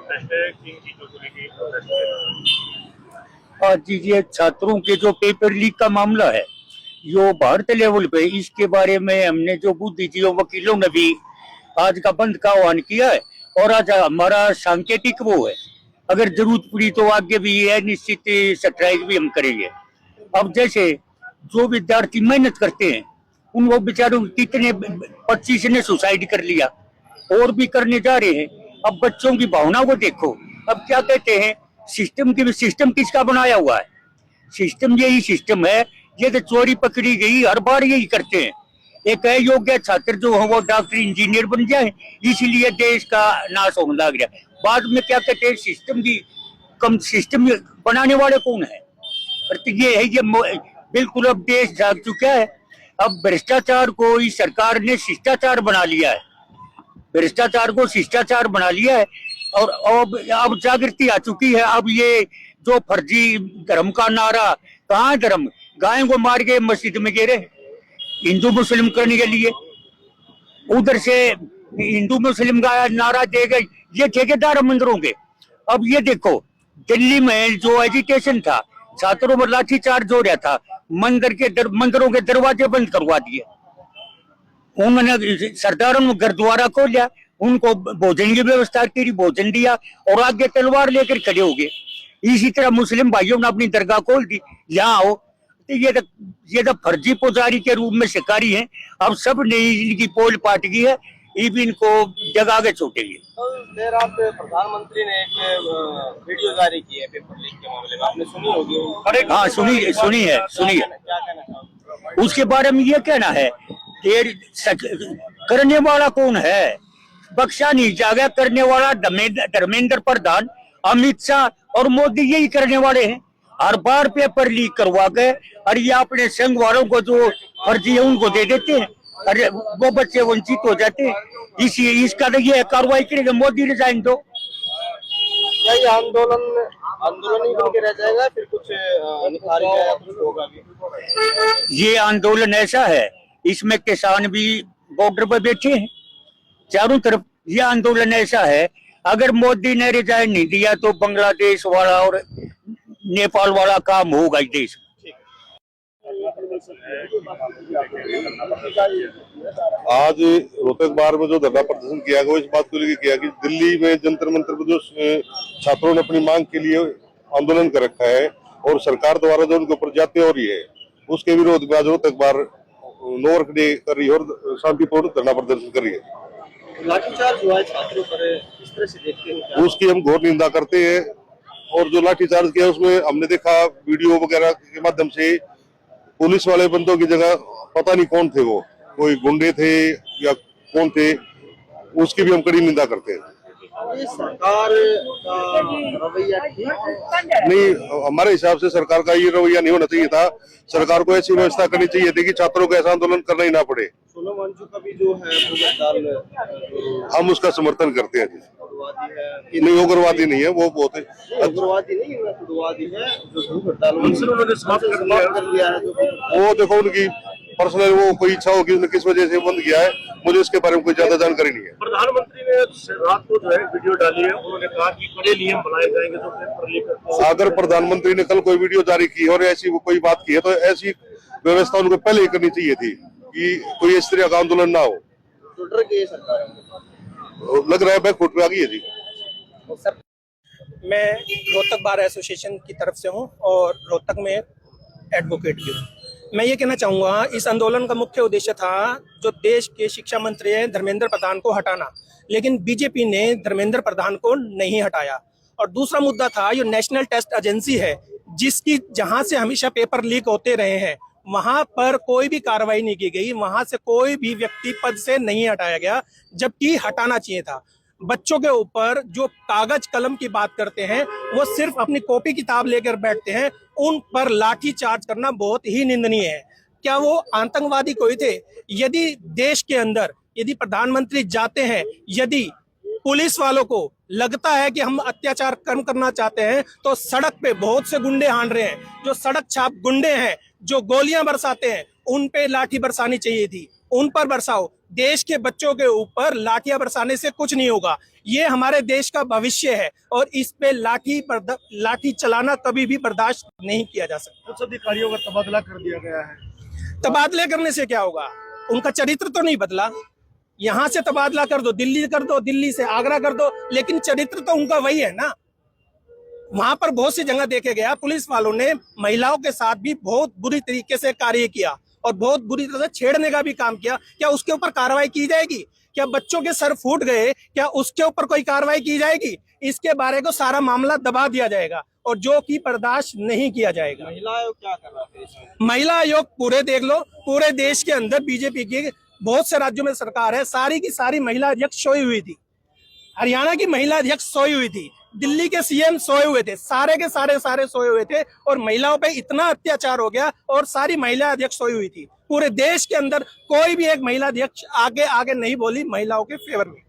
Protest है, किन चीजों को लेकर प्रोटेस्ट है? आज ये छात्रों के जो पेपर लीक का मामला है, यो भारत लेवल पे, इसके बारे में हमने जो बुद्धिजीवी वकीलों ने भी आज का बंद का आह्वान किया है। और आज हमारा सांकेतिक वो है, अगर जरूरत पड़ी तो आगे भी ये निश्चित स्ट्राइक भी हम करेंगे। अब जैसे जो विद्यार्थी मेहनत करते हैं, उन वो बेचारों कितने 25 ने सुसाइड कर लिया और भी करने जा रहे हैं। अब बच्चों की भावना को देखो। अब क्या कहते हैं, सिस्टम किसका बनाया हुआ है? सिस्टम यही सिस्टम है। ये तो चोरी पकड़ी गई, हर बार यही करते हैं। एक अयोग्य छात्र जो हो वो डॉक्टर इंजीनियर बन जाए, इसलिए देश का नाश होने लग गया। बाद में क्या कहते हैं, सिस्टम बनाने वाले कौन है? तो ये है, ये बिल्कुल अब देश जाग चुका है। अब भ्रष्टाचार को इस सरकार ने शिष्टाचार बना लिया है, भ्रष्टाचार को शिष्टाचार बना लिया है। और अब जागृति आ चुकी है। अब ये जो फर्जी धर्म का नारा, कहाँ धर्म? गायों को मार के मस्जिद में गिरे हिंदू मुस्लिम करने के लिए, उधर से हिंदू मुस्लिम का नारा दे गए ये ठेकेदार मंदिरों के। अब ये देखो, दिल्ली में जो एजुकेशन था, छात्रों पर लाठीचार्ज हो रहा था, मंदिरों के दरवाजे बंद करवा दिए। उन्होंने सरदारों ने गुरुद्वारा खोला, उनको भोजन की व्यवस्था की, भोजन दिया और आगे तलवार लेकर खड़े हो गए। इसी तरह मुस्लिम भाइयों ने अपनी दरगाह खोल दी, यहाँ आओ। तो ये तो फर्जी पुजारी के रूप में शिकारी हैं। अब सब ने इनकी पोल पाट गई है, ये भी इनको जगह के छूटेगी। देर रात प्रधानमंत्री ने एक वीडियो जारी की है पेपर लीक के मामले में, आपने सुनी होगी? हाँ, सुनी है। क्या कहना चाहोगे उसके बारे में ये कहना है, करने वाला कौन है? बख्शा नहीं जाएगा। करने वाला धर्मेंद्र प्रधान, अमित शाह और मोदी यही करने वाले हैं। हर बार पेपर लीक करवा के और ये अपने संघ वालों को जो फर्जी है उनको दे देते हैं, अरे वो बच्चे वंचित हो जाते हैं। इसका तो ये कार्रवाई करेगा, मोदी रिजाइन दो। क्या ये आंदोलन ही बन के रह जाएगा, फिर कुछ निखारेगा या कुछ होगा भी? ये आंदोलन ऐसा है, इसमें किसान भी बॉर्डर पर बैठे हैं चारों तरफ। ये आंदोलन ऐसा है, अगर मोदी ने रिजाइन नहीं दिया तो बांग्लादेश वाला और नेपाल वाला काम होगा इस देश में। आज रोहतक बार में जो धरना प्रदर्शन किया गया, इस बात को लेकर किया कि दिल्ली में जंतर मंतर पर जो छात्रों ने अपनी मांग के लिए आंदोलन कर रखा है और सरकार द्वारा जो उनके ऊपर जाते हो रही है, उसके विरोध में आज रोहतक बार नोवर डे कर रही है और शांतिपूर्ण धरना प्रदर्शन कर रही है। लाठीचार्ज हुआ है छात्रों पर, इस तरह से देखते हैं? उसकी हम घोर निंदा करते हैं। और जो लाठीचार्ज किया उसमें हमने देखा वीडियो वगैरह के माध्यम से, पुलिस वाले बंदों की जगह पता नहीं कौन थे, वो कोई गुंडे थे या कौन थे, उसकी भी हम कड़ी निंदा करते हैं। ये सरकार का रवैया ठीक नहीं, हमारे हिसाब से सरकार का ये रवैया नहीं होना चाहिए था। सरकार को ऐसी व्यवस्था करनी चाहिए थी कि छात्रों को ऐसा आंदोलन करना ही ना पड़े। सोनम वांगचुक का भी जो है हम उसका समर्थन करते हैं। उग्रवादी है, नहीं, उग्रवादी नहीं है, वो बहुत उग्रवादी नहीं है, उग्रवादी है जो भूख हड़ताल उन्होंने समाप्त कर दिया है। वो देखो उनकी पर्सनल वो कोई इच्छा होगी, उसने किस वजह से बंद किया है, मुझे इसके बारे में कोई ज्यादा जानकारी नहीं है। प्रधानमंत्री ने रात को जो है वीडियो डाली है, उन्होंने कहा कि कड़े नियम बनाए जाएंगे जो पेपर लीक करते हैं। अगर प्रधानमंत्री ने कल कोई वीडियो जारी की और ऐसी कोई बात की है तो ऐसी व्यवस्था उनको पहले ही करनी चाहिए थी कि कोई इस तरह का आंदोलन ना हो। तो डर गई सरकार, लग रहा है बैक फुट पे आ गई है जी। मैं रोहतक बार एसोसिएशन की तरफ से हूं और रोहतक में एडवोकेट भी हूं। मैं ये कहना चाहूँगा, इस आंदोलन का मुख्य उद्देश्य था जो देश के शिक्षा मंत्री हैं धर्मेंद्र प्रधान को हटाना, लेकिन बीजेपी ने धर्मेंद्र प्रधान को नहीं हटाया। और दूसरा मुद्दा था जो नेशनल टेस्ट एजेंसी है, जिसकी जहाँ से हमेशा पेपर लीक होते रहे हैं, वहां पर कोई भी कार्रवाई नहीं की गई, वहां से कोई भी व्यक्ति पद से नहीं हटाया गया, जबकि हटाना चाहिए था। बच्चों के ऊपर जो कागज कलम की बात करते हैं, वो सिर्फ अपनी कॉपी किताब लेकर बैठते हैं, उन पर लाठी चार्ज करना बहुत ही निंदनीय है। क्या वो आतंकवादी कोई थे? यदि देश के अंदर यदि प्रधानमंत्री जाते हैं, यदि पुलिस वालों को लगता है कि हम अत्याचार कम करना चाहते हैं, तो सड़क पे बहुत से गुंडे हान रहे हैं, जो सड़क छाप गुंडे हैं, जो गोलियां बरसाते हैं, उन पे लाठी बरसानी चाहिए थी। उन पर बरसाओ। देश के बच्चों के ऊपर लाठियां बरसाने से कुछ नहीं होगा। ये हमारे देश का भविष्य है और इस पे लाठी चलाना कभी भी बर्दाश्त नहीं किया जा सकता। कुछ अधिकारियों का तबादला कर दिया गया है। तबादले करने से क्या होगा? उनका चरित्र तो नहीं बदला। यहाँ से तबादला कर दो, दिल्ली कर दो, दिल्ली से आगरा कर दो, लेकिन चरित्र तो उनका वही है ना। वहां पर बहुत सी जगह देखे गया पुलिस वालों ने महिलाओं के साथ भी बहुत बुरी तरीके से कार्य किया और बहुत बुरी तरह से छेड़ने का भी काम किया। क्या उसके ऊपर कार्रवाई की जाएगी? क्या बच्चों के सर फूट गए, क्या उसके ऊपर कोई कार्रवाई की जाएगी? इसके बारे को सारा मामला दबा दिया जाएगा और जो कि बर्दाश्त नहीं किया जाएगा। महिला आयोग क्या कर रहा है इसमें? महिला आयोग पूरे देख लो, पूरे देश के अंदर बीजेपी की बहुत से राज्यों में सरकार है, सारी की सारी महिला अध्यक्ष सोई हुई थी। हरियाणा की महिला अध्यक्ष सोई हुई थी, दिल्ली के सीएम सोए हुए थे, सारे के सारे सोए हुए थे और महिलाओं पे इतना अत्याचार हो गया और सारी महिला अध्यक्ष सोई हुई थी। पूरे देश के अंदर कोई भी एक महिला अध्यक्ष आगे नहीं बोली महिलाओं के फेवर में।